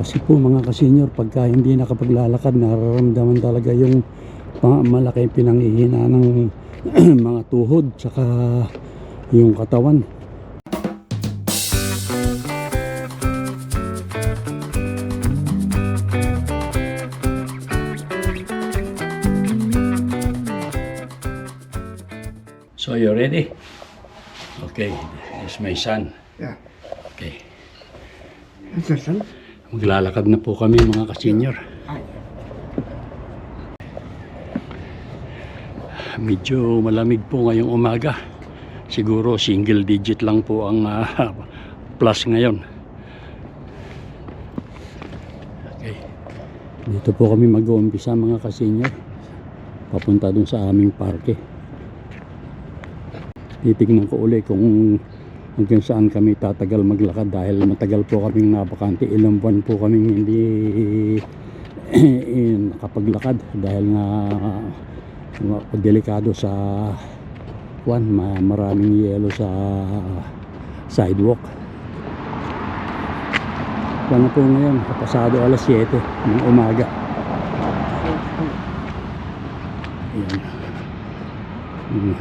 Kasi po mga kasenyor, pagka hindi nakapaglalakad, nararamdaman talaga yung malaki pinanghihina ng mga tuhod tsaka yung katawan. So you ready? Okay, here's my son. Yeah. Okay. That's your son? Maglalakad na po kami mga kasenyor. Medyo malamig po ngayong umaga. Siguro single digit lang po ang plus ngayon. Okay. Dito po kami mag-uumpisa mga kasenyor. Papunta dun sa aming parke. Titignan ko ulit kung hanggang saan kami tatagal maglakad dahil matagal po kaming napakante. Ilang buwan po kaming hindi nakapaglakad dahil nga delikado sa maraming yelo sa sidewalk. Ano po ngayon, pasado alas 7 ng umaga. Ayan.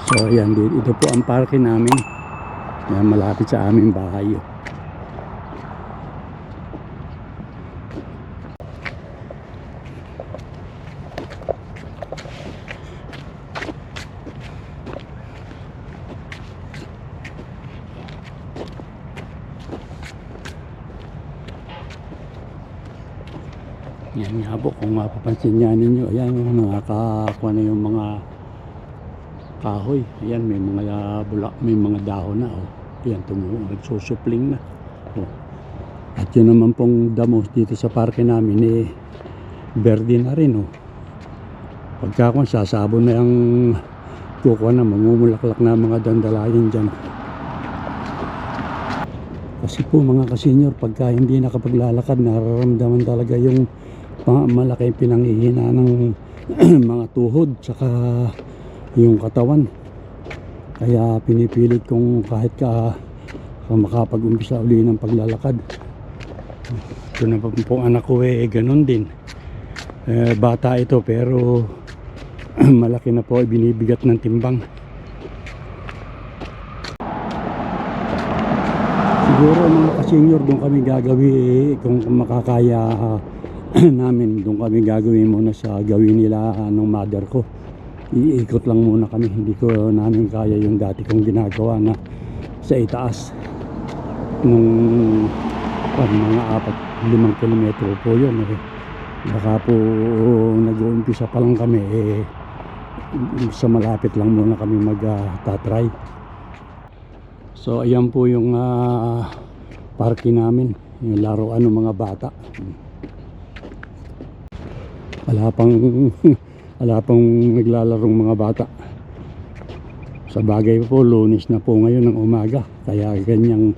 So ayan, ito po ang parke namin na malapit sa aming bahay. Yan nga po, kung mapapansin niya ninyo, ayan, nakakakuha na yung mga kahoy. Ayan, may mga bulak, may mga dahon na. Oh. Ayan, nagsusupling na. Oh. At yun naman pong damo dito sa parke namin, berde na rin. Oh. Pagka sasabon na yung kukuha na, mamumulaklak na mga dandalayin dyan. Kasi po mga kasenyor, pagka hindi nakapaglalakad, nararamdaman talaga yung malaki pinanghihina ng mga tuhod tsaka yung katawan. Kaya pinipilit kong kahit makapag-umpisa uli ng paglalakad. Ito na po anak ko ganun din. Bata ito pero malaki na po, binibigat ng timbang. Siguro mga kasenyor, doon kami gagawin kung makakaya namin, doon kami gagawin muna sa gawin nila ng mother ko. Iikot lang muna kami, hindi ko namin kaya yung dati kong ginagawa na sa itaas nung mga 4-5 kilometro po yun. Baka po nag-uumpisa pa lang kami, sa malapit lang muna kami mag-tatry. So ayan po yung parke namin, yung laruan ng mga bata. Wala pang naglalarong mga bata. Sa bagay po, Lunes na po ngayon ng umaga, kaya ganyang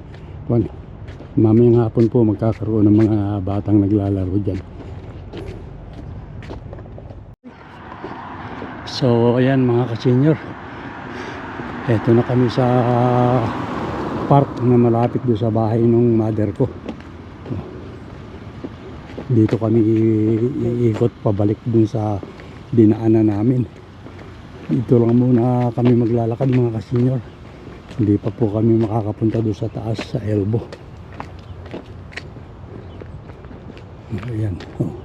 mamayang hapon po magkakaroon ng mga batang naglalaro dyan. So ayan mga kasenyor, eto na kami sa park na malapit doon sa bahay ng mother ko. Dito kami iikot pabalik dun sa dinaanan namin. Dito lang muna kami maglalakad mga kasenyor. Hindi pa po kami makakapunta doon sa taas sa elbow. Ayan. Oh.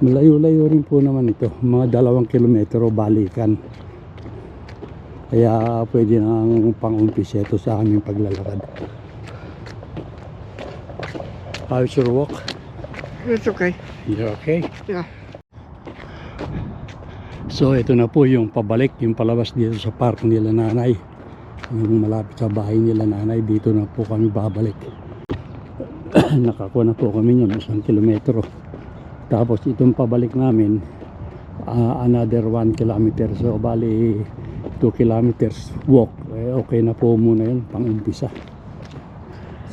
Malayo-layo rin po naman ito. Mga 2 kilometro balikan. Kaya pwede nang pang-umpisa ito sa aming paglalakad. How's your walk? It's okay. You're okay? Yeah. So ito na po yung pabalik, yung palabas dito sa park nila nanay. Yung malapit sa bahay nila nanay, dito na po kami babalik. Nakakuha na po kami yun, 1 kilometro. Tapos itong pabalik namin, another 1 kilometer. So bali 2 kilometers walk. Okay na po muna yun, pang-umpisa.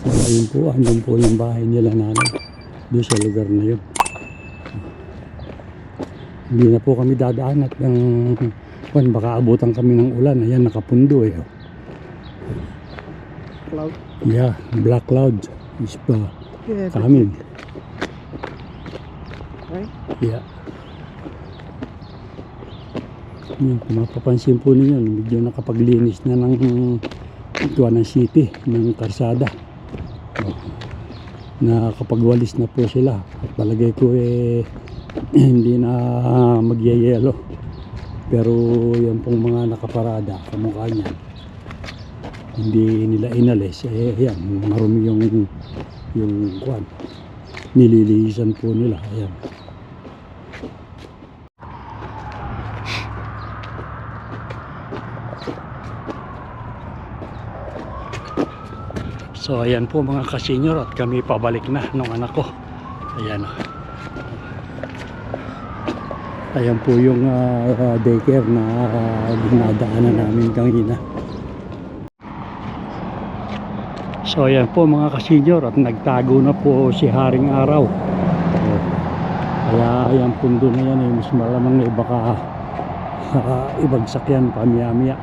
So ayun po, andun po yung bahay nila nanay. Doon sa lugar na yun. Hindi na po kami dadaan at baka abutan kami ng ulan. Ayan, nakapundo eh. Cloud. Yeah, black cloud is Yeah, coming. right? Yeah. Yan, kung mapapansin po ninyo, medyo nakapaglinis na ng city, ng karsada. Nakakapagwalis na po sila. At palagay ko hindi na magyayelo. Pero yan pong mga nakaparada, kamukha niyan, hindi nila inalis. Ayan, marumi yung kwan. Nililisan po nila. Ayan. So ayan po mga kasenyor, at kami pabalik na ng anak ko. Ayan. Ayan po yung daycare na dinadaanan namin kanina. So ayan po mga kasenyor, at nagtago na po si Haring Araw. Kaya ayan, pundo na yan mas malamang baka ibagsak yan pamiyamiya.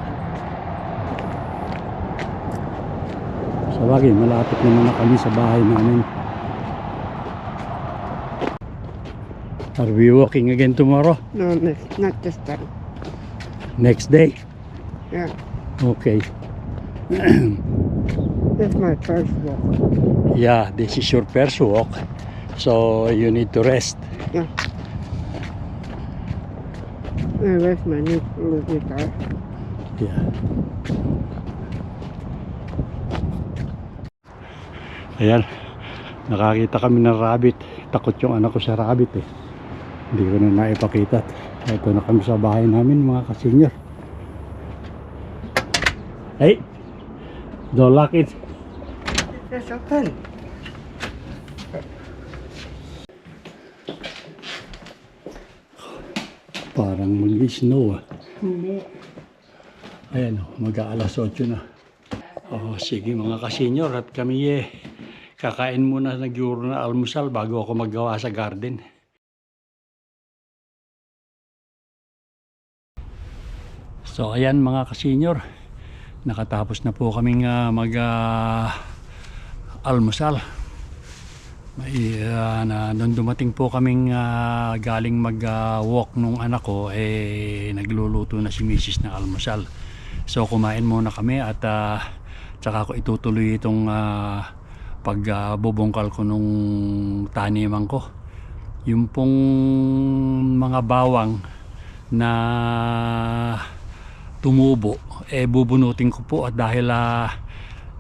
Sa bagay, malapit naman na kami sa bahay namin. Are we walking again tomorrow? No, not this time. Next day? Yeah, Okay. this is my first walk. Yeah, this is your first walk. So you need to rest. Yeah. Where's my new guitar? Yeah. Ayan, nakakita kami ng rabbit. Takot yung anak ko sa rabbit eh. Hindi ko na naipakita. Ito na kami sa bahay namin mga kasenyor. Hey, don't lock it. It's open. Parang mag-snow ah. Hindi. Ayan, mag-aalas 8 na. Oh, sige mga kasenyor, at kami kakain muna ng gyuro na almusal bago ako maggawa sa garden. So ayan mga kasenyor, nakatapos na po kaming almusal. Nung dumating po kaming galing mag-walk nung anak ko, nagluluto na si Mrs. na almusal. So kumain muna kami at tsaka ko itutuloy itong pagbubungkal ko nung taniman ko. Yung pong mga bawang na tumubo, bubunutin ko po, at dahil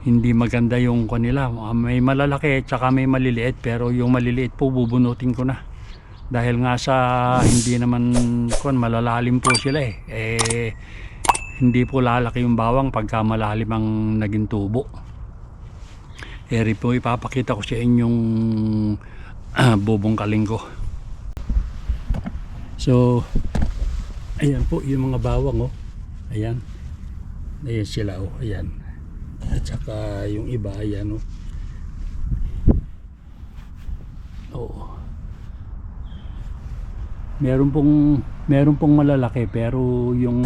hindi maganda yung kanila, may malalaki tsaka may maliliit, pero yung maliliit po bubunutin ko na. Dahil nga sa hindi naman malalalim po sila hindi po lalaki yung bawang pagka malalim ang naging tubo. Eri po ipapakita ko sa inyong bubungkalin ko. So ayan po yung mga bawang ayan. Ayan sila ayan. At saka yung iba ayan Oo. Meron pong malalaki, pero yung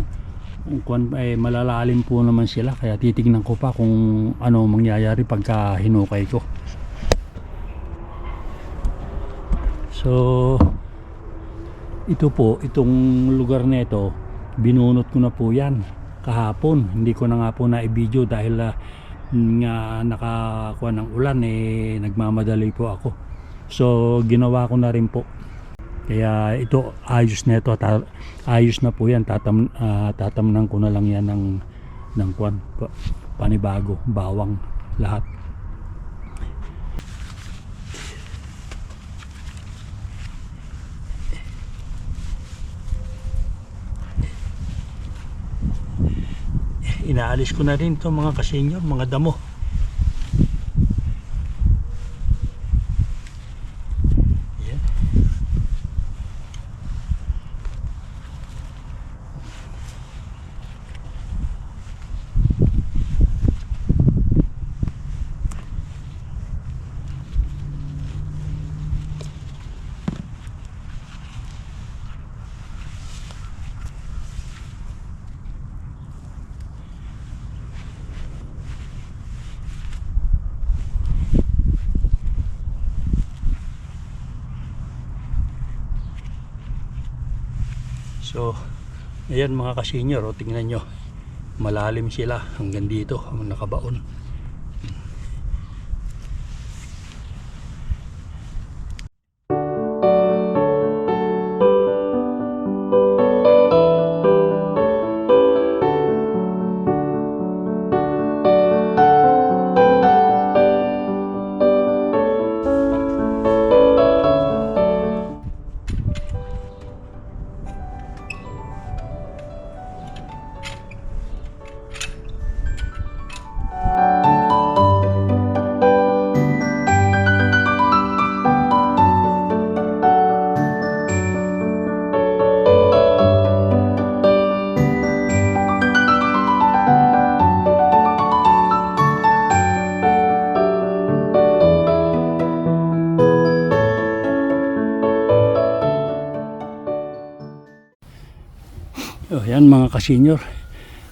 malalalim po naman sila, kaya titignan ko pa kung ano mangyayari pagka hinukay ko. So itong lugar na ito, binunot ko na po yan kahapon. Hindi ko na nga po na-i-video dahil nga nakakuha ng ulan, nagmamadali po ako. So ginawa ko na rin po. Kaya ito, ayos na ito, ayos na po yan. Tatamnan ko na lang yan ng panibago, bawang, lahat. Inaalis ko na rin ito mga kasenyor, mga damo. So ayan mga kasenyor, o tingnan nyo, malalim sila hanggang dito, nakabaon. Oh, yan mga kasenyor,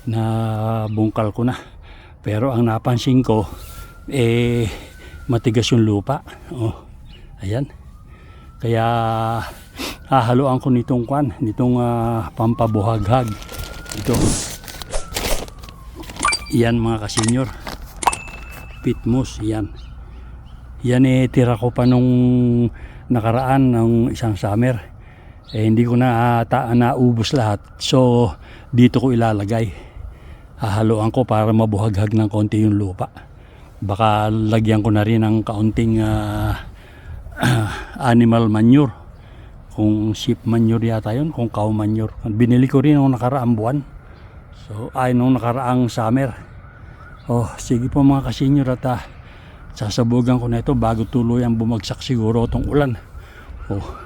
na bungkal ko na. Pero ang napansin ko, matigas yung lupa. Oh, ayan. Kaya hahaluan ko nitong pampabuhaghag. Ito. Yan mga kasenyor. Pitmus, yan. Yan tira ko pa nung nakaraan ng isang summer. Hindi ko na naubos lahat, so dito ko ilalagay, hahaluan ko para mabuhaghag ng konti yung lupa. Baka lagyan ko na rin ng kaunting animal manure, kung sheep manure yata yun, kung cow manure. Binili ko rin nung nakaraang buwan, nung nakaraang summer. Oh, sige po mga kasenyor, at sasabugan ko na ito bago tuluyang bumagsak siguro itong ulan. Oh,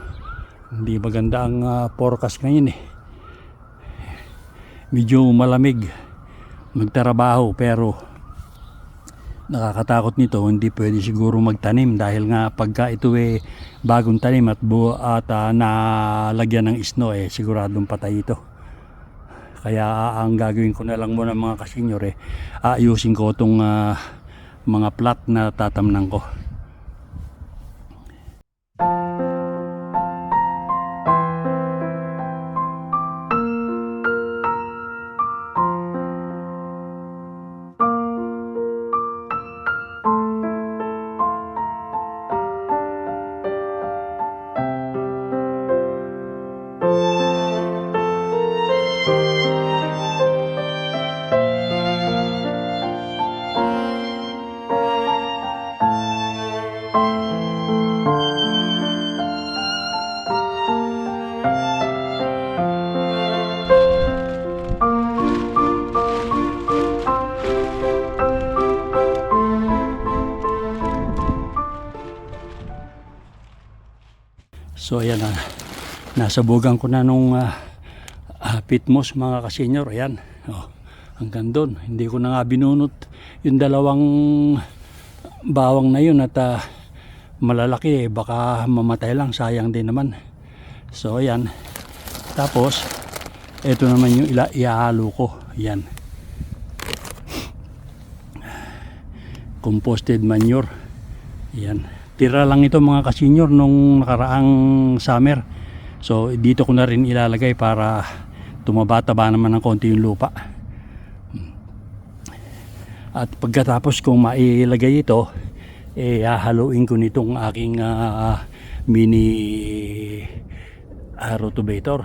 hindi maganda ang forecast ngayon Medyo malamig magtrabaho, pero nakakatakot nito, hindi pwede siguro magtanim dahil nga pagka ito bagong tanim at nalagyan ng snow, siguradong patay ito. Kaya ang gagawin ko na lang muna mga kasenyor, ayusin ko itong mga plat na tatamnan ko. So ayan, nasabugan ko na nung pitmos mga kasenyor. Ayan, hanggang doon. Hindi ko na nga binunot yung dalawang bawang na yun, at malalaki, baka mamatay lang, sayang din naman. So ayan, tapos ito naman yung ihalo ko. Ayan, composted manure. Ayan, tira lang ito mga kasenyor nung nakaraang summer. So dito ko na rin ilalagay para tumaba-taba naman ng konti yung lupa. At pagkatapos kong mailagay ito, hahaluin ko nitong aking mini rotavator.